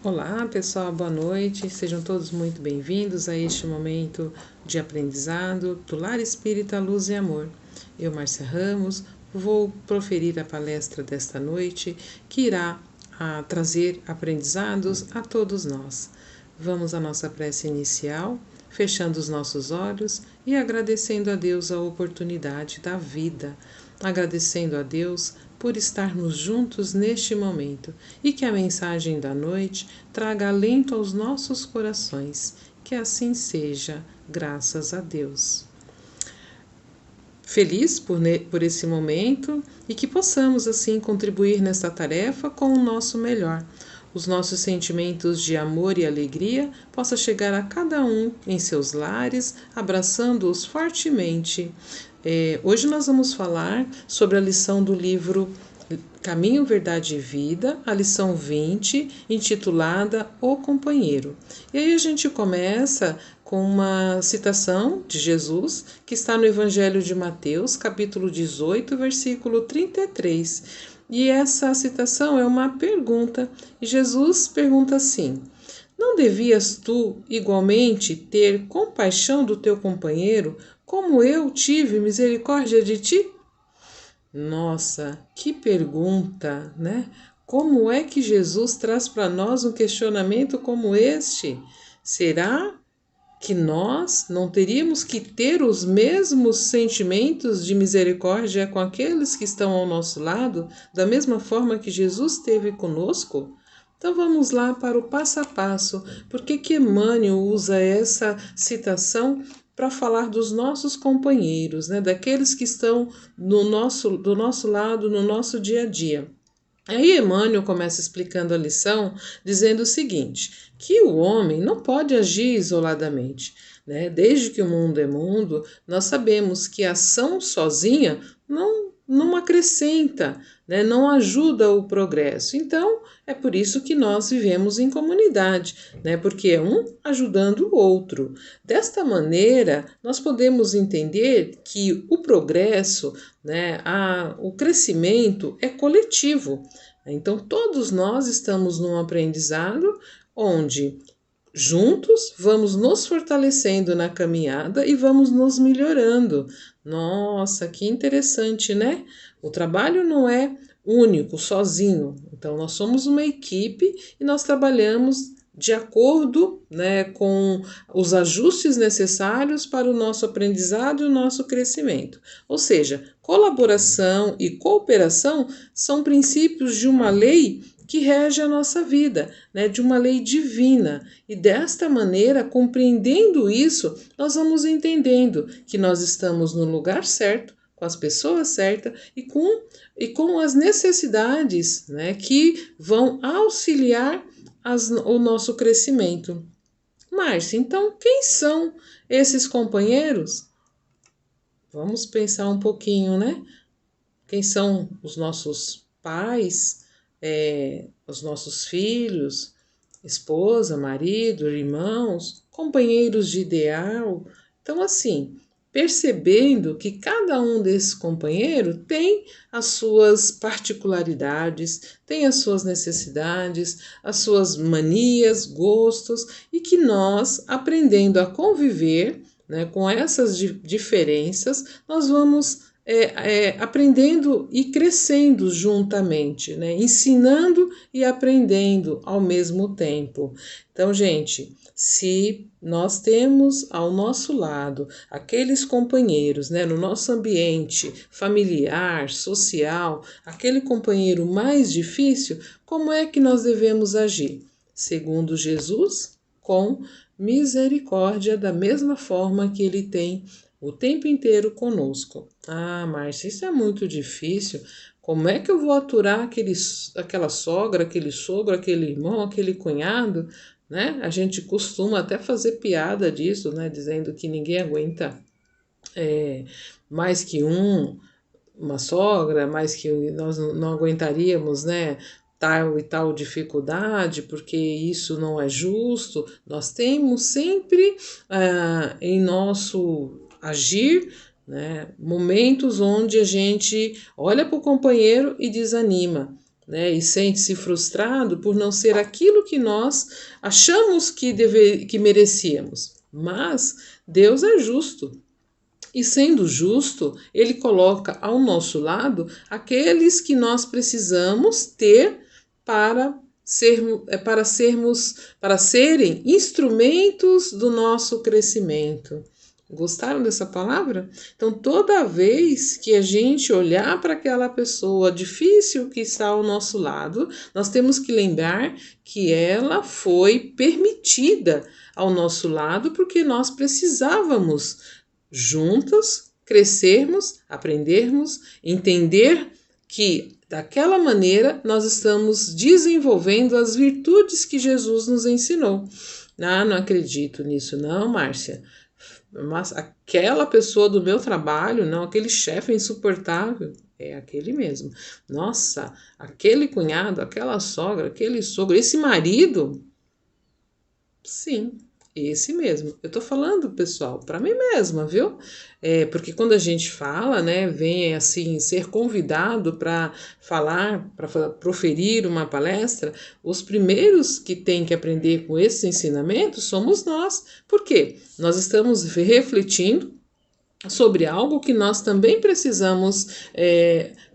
Olá pessoal, boa noite, sejam todos muito bem-vindos a este momento de aprendizado do Lar Espírita Luz e Amor. Eu, Márcia Ramos, vou proferir a palestra desta noite que irá trazer aprendizados a todos nós. Vamos à nossa prece inicial, fechando os nossos olhos e agradecendo a Deus a oportunidade da vida, agradecendo a Deus por estarmos juntos neste momento e que a mensagem da noite traga alento aos nossos corações. Que assim seja, graças a Deus. Feliz por esse momento e que possamos assim contribuir nesta tarefa com o nosso melhor. Os nossos sentimentos de amor e alegria possam chegar a cada um em seus lares, abraçando-os fortemente. Hoje nós vamos falar sobre a lição do livro Caminho, Verdade e Vida, a lição 20, intitulada O Companheiro. E aí a gente começa com uma citação de Jesus, que está no Evangelho de Mateus, capítulo 18, versículo 33. E essa citação é uma pergunta, e Jesus pergunta assim: não devias tu, igualmente, ter compaixão do teu companheiro, como eu tive misericórdia de ti? Nossa, que pergunta, né? Como é que Jesus traz para nós um questionamento como este? Será que nós não teríamos que ter os mesmos sentimentos de misericórdia com aqueles que estão ao nosso lado, da mesma forma que Jesus teve conosco? Então vamos lá para o passo a passo. Por que Emmanuel usa essa citação para falar dos nossos companheiros, né? Daqueles que estão do nosso lado, no nosso dia a dia? Aí Emmanuel começa explicando a lição, dizendo o seguinte, que o homem não pode agir isoladamente, né? Desde que o mundo é mundo, nós sabemos que a ação sozinha não acrescenta, né? Não ajuda o progresso. Então, é por isso que nós vivemos em comunidade, né? Porque é um ajudando o outro. Desta maneira, nós podemos entender que o progresso, né? O crescimento é coletivo. Então, todos nós estamos num aprendizado onde juntos vamos nos fortalecendo na caminhada e vamos nos melhorando. Nossa, que interessante, né? O trabalho não é único, sozinho. Então, nós somos uma equipe e nós trabalhamos de acordo, né, com os ajustes necessários para o nosso aprendizado e o nosso crescimento. Ou seja, colaboração e cooperação são princípios de uma lei que rege a nossa vida, né, de uma lei divina. E desta maneira, compreendendo isso, nós vamos entendendo que nós estamos no lugar certo, com as pessoas certas e com as necessidades, né, que vão auxiliar o nosso crescimento. Márcia, então quem são esses companheiros? Vamos pensar um pouquinho, né? Quem são os nossos pais, os nossos filhos, esposa, marido, irmãos, companheiros de ideal. Então, assim, percebendo que cada um desses companheiros tem as suas particularidades, tem as suas necessidades, as suas manias, gostos, e que nós, aprendendo a conviver, né, com essas diferenças, nós vamos aprendendo e crescendo juntamente, né? Ensinando e aprendendo ao mesmo tempo. Então, gente, se nós temos ao nosso lado aqueles companheiros, né, no nosso ambiente familiar, social, aquele companheiro mais difícil, como é que nós devemos agir? Segundo Jesus, com misericórdia, da mesma forma que ele tem o tempo inteiro conosco. Ah, Márcia, isso é muito difícil. Como é que eu vou aturar aquela sogra, aquele sogro, aquele irmão, aquele cunhado, né? A gente costuma até fazer piada disso, né? Dizendo que ninguém aguenta mais que uma sogra, mais que nós não aguentaríamos, né? Tal e tal dificuldade, porque isso não é justo. Nós temos sempre em nosso agir, né, momentos onde a gente olha para o companheiro e desanima, né, e sente-se frustrado por não ser aquilo que nós achamos que merecíamos. Mas Deus é justo. E sendo justo, ele coloca ao nosso lado aqueles que nós precisamos ter para para serem instrumentos do nosso crescimento. Gostaram dessa palavra? Então, toda vez que a gente olhar para aquela pessoa difícil que está ao nosso lado, nós temos que lembrar que ela foi permitida ao nosso lado porque nós precisávamos juntos crescermos, aprendermos, entender que daquela maneira nós estamos desenvolvendo as virtudes que Jesus nos ensinou. Ah, não acredito nisso não, Márcia. Mas aquela pessoa do meu trabalho, não, aquele chefe insuportável, é aquele mesmo. Nossa, aquele cunhado, aquela sogra, aquele sogro, esse marido, sim, esse mesmo. Eu tô falando, pessoal, para mim mesma, viu? Porque quando a gente fala, né, vem assim ser convidado para falar, para proferir uma palestra, os primeiros que têm que aprender com esses ensinamentos somos nós. Por quê? Nós estamos refletindo sobre algo que nós também precisamos,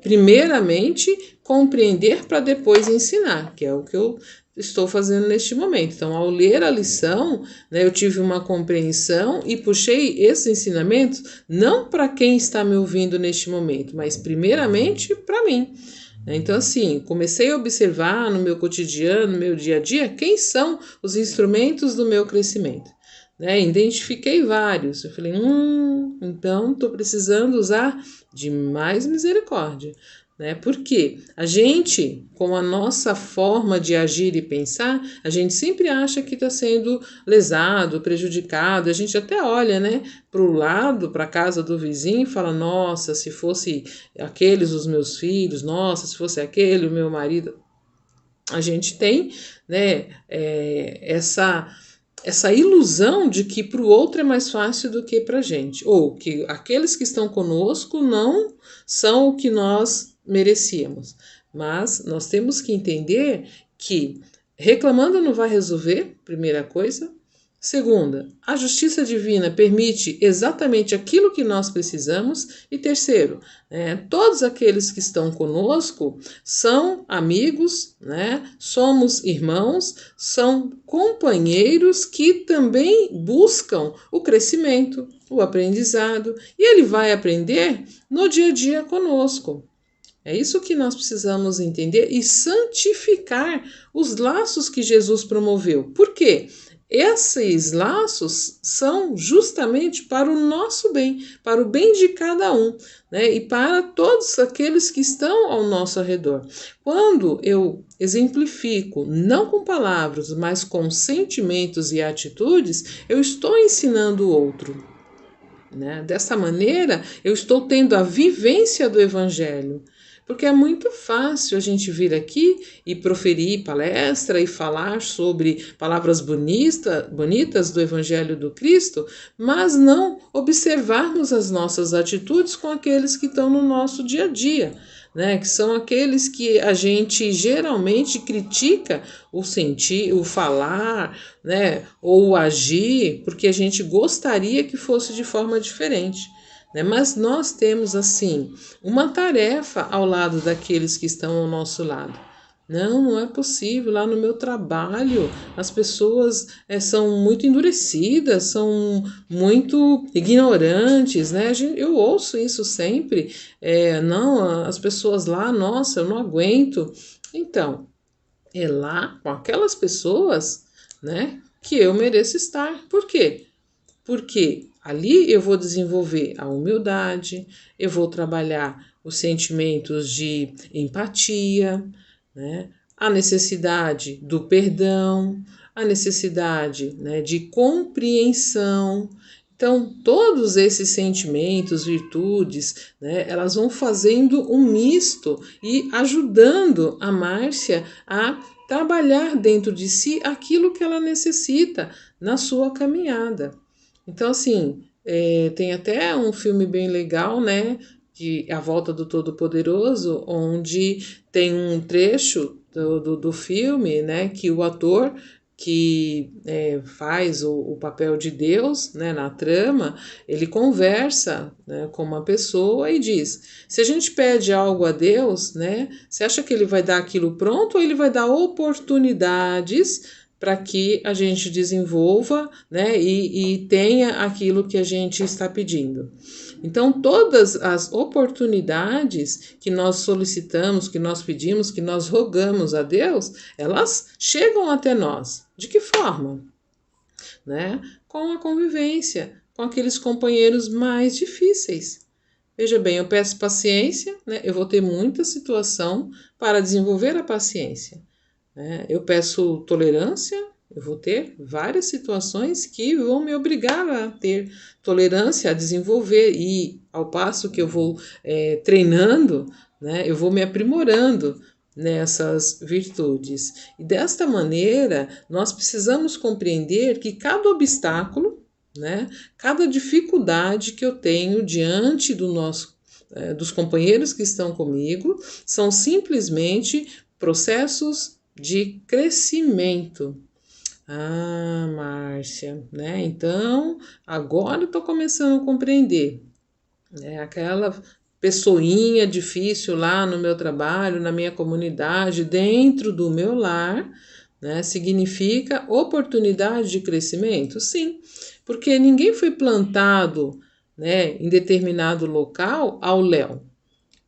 primeiramente, compreender para depois ensinar, que é o que eu estou fazendo neste momento. Então, ao ler a lição, né, eu tive uma compreensão e puxei esses ensinamentos não para quem está me ouvindo neste momento, mas primeiramente para mim. Então, assim, comecei a observar no meu cotidiano, no meu dia a dia, quem são os instrumentos do meu crescimento. Né? Identifiquei vários. Eu falei, então estou precisando usar de mais misericórdia. Né? Porque a gente, com a nossa forma de agir e pensar, a gente sempre acha que está sendo lesado, prejudicado. A gente até olha, né, para o lado, para a casa do vizinho e fala, nossa, se fosse aqueles os meus filhos, nossa, se fosse aquele o meu marido. A gente tem, né, essa ilusão de que para o outro é mais fácil do que para a gente, ou que aqueles que estão conosco não são o que nós merecíamos. Mas nós temos que entender que reclamando não vai resolver, primeira coisa. Segunda, a justiça divina permite exatamente aquilo que nós precisamos. E terceiro, todos aqueles que estão conosco são amigos, né? Somos irmãos, são companheiros que também buscam o crescimento, o aprendizado, e ele vai aprender no dia a dia conosco. É isso que nós precisamos entender e santificar os laços que Jesus promoveu. Por quê? Esses laços são justamente para o nosso bem, para o bem de cada um, né? E para todos aqueles que estão ao nosso redor. Quando eu exemplifico, não com palavras, mas com sentimentos e atitudes, eu estou ensinando o outro. Né? Dessa maneira, eu estou tendo a vivência do Evangelho. Porque é muito fácil a gente vir aqui e proferir palestra e falar sobre palavras bonitas do Evangelho do Cristo, mas não observarmos as nossas atitudes com aqueles que estão no nosso dia a dia, né? Que são aqueles que a gente geralmente critica o sentir, o falar, né? Ou o agir, porque a gente gostaria que fosse de forma diferente. Mas nós temos, assim, uma tarefa ao lado daqueles que estão ao nosso lado. Não é possível. Lá no meu trabalho, as pessoas são muito endurecidas, são muito ignorantes, né? Eu ouço isso sempre. Não, as pessoas lá, nossa, eu não aguento. Então, é lá com aquelas pessoas, né, que eu mereço estar. Por quê? Porque ali eu vou desenvolver a humildade, eu vou trabalhar os sentimentos de empatia, né? A necessidade do perdão, a necessidade, né, de compreensão. Então, todos esses sentimentos, virtudes, né, elas vão fazendo um misto e ajudando a Márcia a trabalhar dentro de si aquilo que ela necessita na sua caminhada. Então, assim, tem até um filme bem legal, né? que A Volta do Todo-Poderoso, onde tem um trecho do filme, né, que o ator que faz o papel de Deus, né, na trama, ele conversa, né, com uma pessoa e diz: se a gente pede algo a Deus, né, você acha que ele vai dar aquilo pronto ou ele vai dar oportunidades para que a gente desenvolva, né, e tenha aquilo que a gente está pedindo? Então, todas as oportunidades que nós solicitamos, que nós pedimos, que nós rogamos a Deus, elas chegam até nós. De que forma? Né? Com a convivência, com aqueles companheiros mais difíceis. Veja bem, eu peço paciência, né? Eu vou ter muita situação para desenvolver a paciência, né? Eu peço tolerância, eu vou ter várias situações que vão me obrigar a ter tolerância, a desenvolver, e ao passo que eu vou treinando, né, eu vou me aprimorando nessas virtudes. E desta maneira, nós precisamos compreender que cada obstáculo, né, cada dificuldade que eu tenho diante dos companheiros que estão comigo, são simplesmente processos de crescimento. Ah, Márcia, né? Então, agora eu estou começando a compreender, né? Aquela pessoinha difícil lá no meu trabalho, na minha comunidade, dentro do meu lar, né? Significa oportunidade de crescimento? Sim, porque ninguém foi plantado, né, em determinado local ao léu.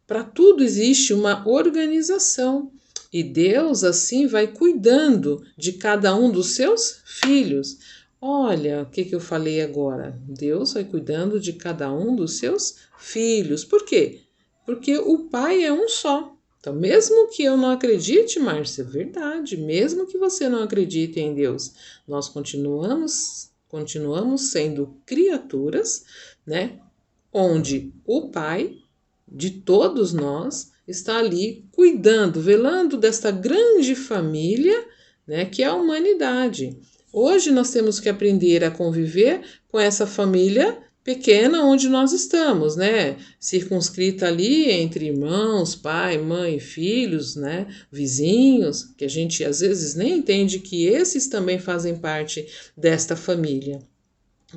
Para tudo existe uma organização. E Deus assim vai cuidando de cada um dos seus filhos. Olha, o que eu falei agora? Deus vai cuidando de cada um dos seus filhos. Por quê? Porque o Pai é um só. Então, mesmo que eu não acredite, Márcia, é verdade, mesmo que você não acredite em Deus, nós continuamos sendo criaturas, né? Onde o Pai de todos nós está ali cuidando, velando desta grande família, né, que é a humanidade. Hoje nós temos que aprender a conviver com essa família pequena onde nós estamos, né, circunscrita ali entre irmãos, pai, mãe, filhos, né, vizinhos, que a gente às vezes nem entende que esses também fazem parte desta família,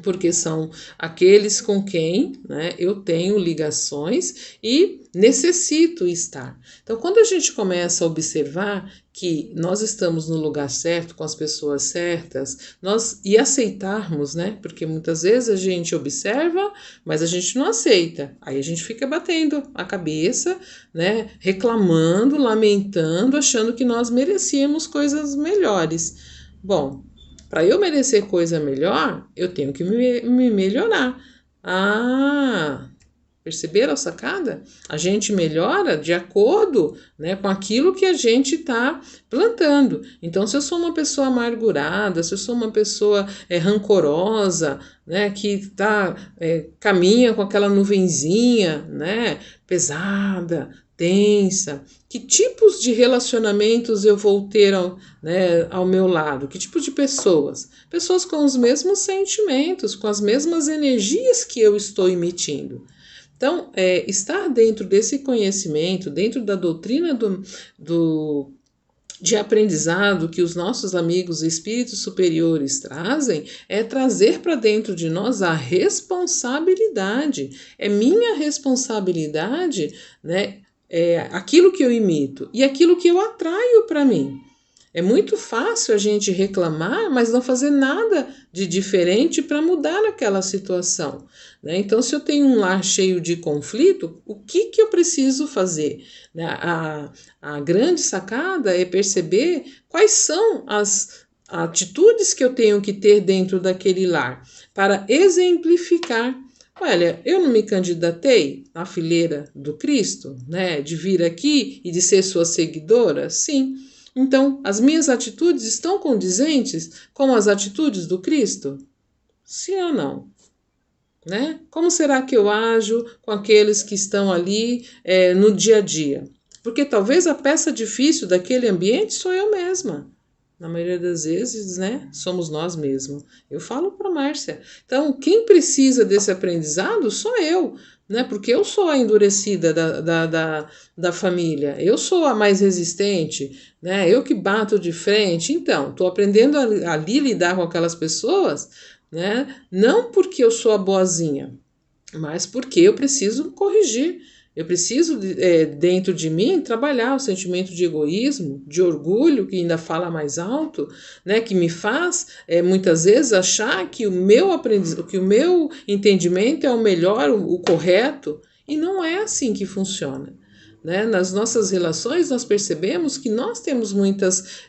porque são aqueles com quem, né, eu tenho ligações e necessito estar. Então, quando a gente começa a observar que nós estamos no lugar certo, com as pessoas certas, e aceitarmos, né, porque muitas vezes a gente observa, mas a gente não aceita. Aí a gente fica batendo a cabeça, né, reclamando, lamentando, achando que nós merecíamos coisas melhores. Bom, para eu merecer coisa melhor, eu tenho que me melhorar. Ah, perceberam a sacada? A gente melhora de acordo, né, com aquilo que a gente está plantando. Então, se eu sou uma pessoa amargurada, se eu sou uma pessoa rancorosa, né, que caminha com aquela nuvenzinha, né, pesada, tensa, que tipos de relacionamentos eu vou ter ao meu lado? Que tipo de pessoas? Pessoas com os mesmos sentimentos, com as mesmas energias que eu estou emitindo. Então, estar dentro desse conhecimento, dentro da doutrina de aprendizado que os nossos amigos espíritos superiores trazem, é trazer para dentro de nós a responsabilidade. É minha responsabilidade, né? Aquilo que eu imito e aquilo que eu atraio para mim. É muito fácil a gente reclamar, mas não fazer nada de diferente para mudar aquela situação, né? Então, se eu tenho um lar cheio de conflito, o que eu preciso fazer? A grande sacada é perceber quais são as atitudes que eu tenho que ter dentro daquele lar para exemplificar. Olha, eu não me candidatei à fileira do Cristo, né? De vir aqui e de ser sua seguidora? Sim. Então, as minhas atitudes estão condizentes com as atitudes do Cristo? Sim ou não? Né? Como será que eu ajo com aqueles que estão ali no dia a dia? Porque talvez a peça difícil daquele ambiente sou eu mesma. Na maioria das vezes, né, somos nós mesmos. Eu falo para Márcia. Então, quem precisa desse aprendizado sou eu. né? Porque eu sou a endurecida da família, eu sou a mais resistente, né? Eu que bato de frente. Então, estou aprendendo ali lidar com aquelas pessoas, né? Não porque eu sou a boazinha, mas porque eu preciso corrigir. Eu preciso, dentro de mim, trabalhar o sentimento de egoísmo, de orgulho, que ainda fala mais alto, né, que me faz, muitas vezes, achar que que o meu entendimento é o melhor, o correto, e não é assim que funciona. Né? Nas nossas relações, nós percebemos que nós temos muitas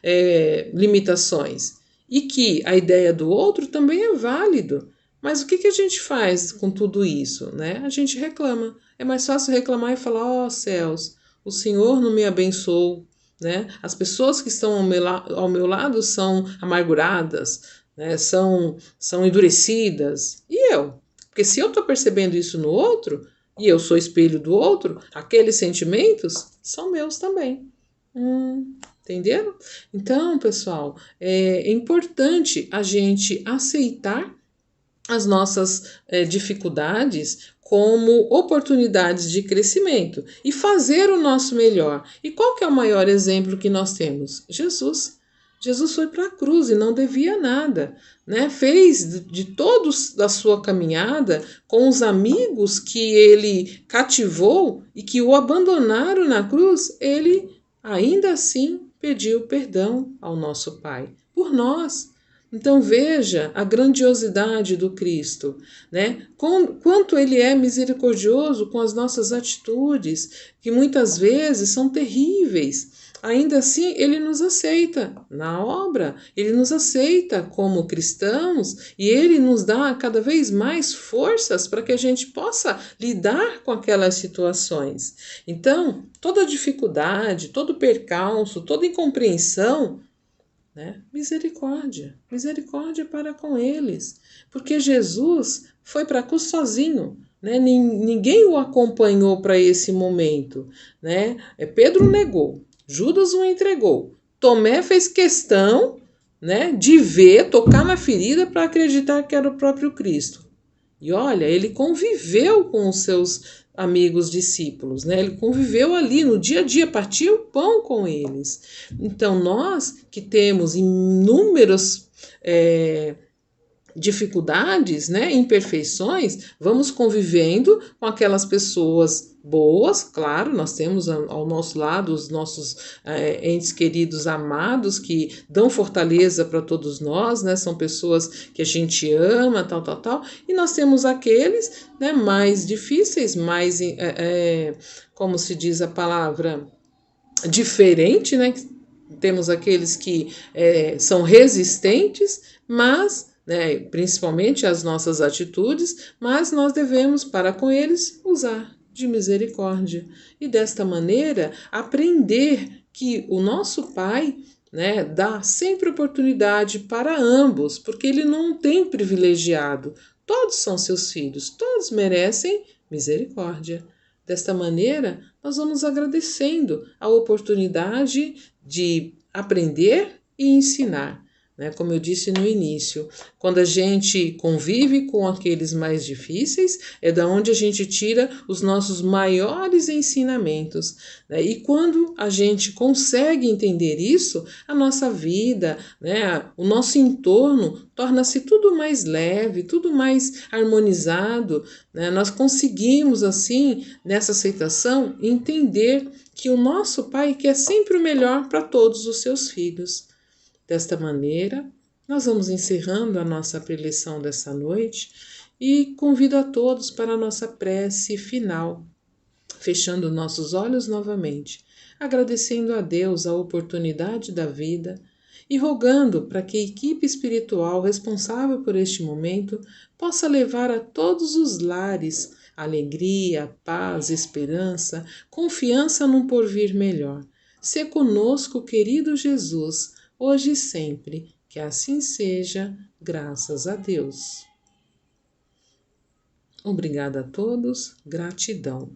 limitações e que a ideia do outro também é válido. Mas o que, que a gente faz com tudo isso? Né? A gente reclama. É mais fácil reclamar e falar: ó céus, o Senhor não me abençoou. Né? As pessoas que estão ao meu lado são amarguradas, né? São endurecidas. E eu? Porque se eu estou percebendo isso no outro, e eu sou espelho do outro, aqueles sentimentos são meus também. Entenderam? Então, pessoal, é importante a gente aceitar as nossas dificuldades como oportunidades de crescimento e fazer o nosso melhor. E qual que é o maior exemplo que nós temos? Jesus. Jesus foi para a cruz e não devia nada, né? Fez de todos da sua caminhada com os amigos que ele cativou e que o abandonaram na cruz, ele ainda assim pediu perdão ao nosso Pai por nós. Então veja a grandiosidade do Cristo, né? Quanto ele é misericordioso com as nossas atitudes, que muitas vezes são terríveis. Ainda assim, ele nos aceita na obra, ele nos aceita como cristãos e ele nos dá cada vez mais forças para que a gente possa lidar com aquelas situações. Então, toda dificuldade, todo percalço, toda incompreensão, né? Misericórdia, misericórdia para com eles, porque Jesus foi para a cruz sozinho, né? Ninguém o acompanhou para esse momento, né? Pedro negou, Judas o entregou, Tomé fez questão, né, de ver, tocar na ferida para acreditar que era o próprio Cristo. E olha, ele conviveu com os seus amigos discípulos, né? Ele conviveu ali no dia a dia, partiu o pão com eles. Então, nós que temos inúmeras dificuldades, né, imperfeições, vamos convivendo com aquelas pessoas boas, claro, nós temos ao nosso lado os nossos entes queridos amados que dão fortaleza para todos nós, né, são pessoas que a gente ama, tal, e nós temos aqueles, né, mais difíceis, mais, como se diz a palavra, diferente, né, temos aqueles que são resistentes, mas, né, principalmente as nossas atitudes, mas nós devemos, para com eles, usar de misericórdia. E desta maneira, aprender que o nosso Pai, né, dá sempre oportunidade para ambos, porque ele não tem privilegiado. Todos são seus filhos, todos merecem misericórdia. Desta maneira, nós vamos agradecendo a oportunidade de aprender e ensinar. Né? Como eu disse no início, quando a gente convive com aqueles mais difíceis, é da onde a gente tira os nossos maiores ensinamentos. Né? E quando a gente consegue entender isso, a nossa vida, né, o nosso entorno torna-se tudo mais leve, tudo mais harmonizado. Né? Nós conseguimos, assim, nessa aceitação, entender que o nosso Pai quer sempre o melhor para todos os seus filhos. Desta maneira, nós vamos encerrando a nossa preleção dessa noite e convido a todos para a nossa prece final, fechando nossos olhos novamente, agradecendo a Deus a oportunidade da vida e rogando para que a equipe espiritual responsável por este momento possa levar a todos os lares alegria, paz, esperança, confiança num porvir melhor. Se conosco, querido Jesus, hoje e sempre, que assim seja, graças a Deus. Obrigada a todos, gratidão.